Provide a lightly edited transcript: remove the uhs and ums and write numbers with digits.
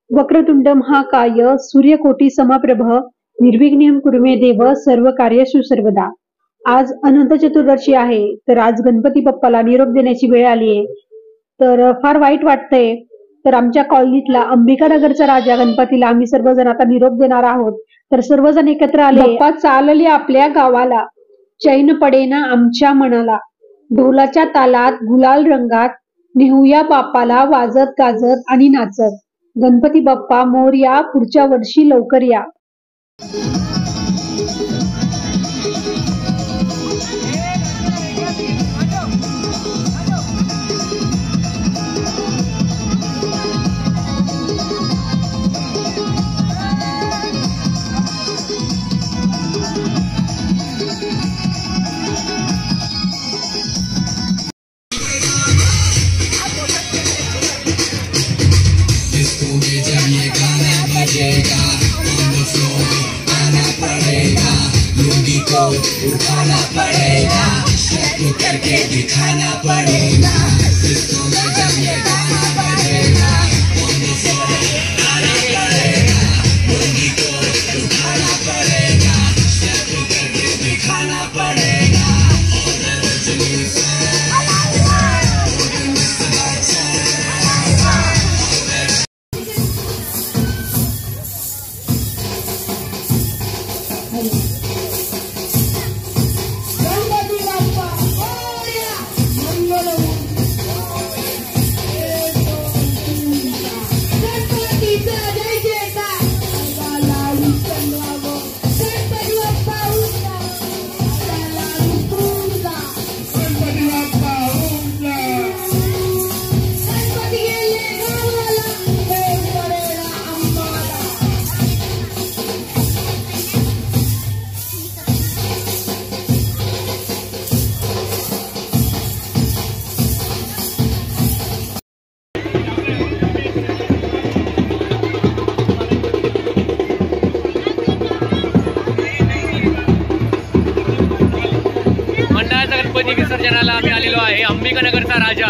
वक्रतुंड महाकाय सूर्यकोटी समप्रभ निर्विघ्नं कुरु मे देव सर्व कार्येषु सर्वदा। आज अनंत चतुर्दशी आहे, तर आज गणपती बाप्पाला निरोप देण्याची वेळ आली आहे। तर फार वाईट वाटतंय। तर आमच्या कॉलनीतला अंबिका नगरचा राजा गणपतीला आम्ही सर्वजण आता निरोप देणार आहोत। तर सर्वजण एकत्र आले। बाप्पा चालले आपल्या गावाला, चैन पडेना आमच्या मनाला, ढोलाच्या तालात गुलाल रंगात नेऊया बाप्पाला वाजत गाजत आणि नाचत। गणपती बाप्पा मोरया, पुढच्या वर्षी लवकर या। जब ये गाना बजेगा on the floor आना पड़ेगा, लुंगी को उठाना पड़ेगा, स्टेप करके दिखाना पड़ेगा। डिस्को में जब ये गाना बजेगा on the floor आना पड़ेगा, लुंगी को उठाना पड़ेगा, स्टेप करके दिखाना पड़ेगा। गणपती विसर्जनाला आम्ही आलेलो आहे। अंबिका नगरचा राजा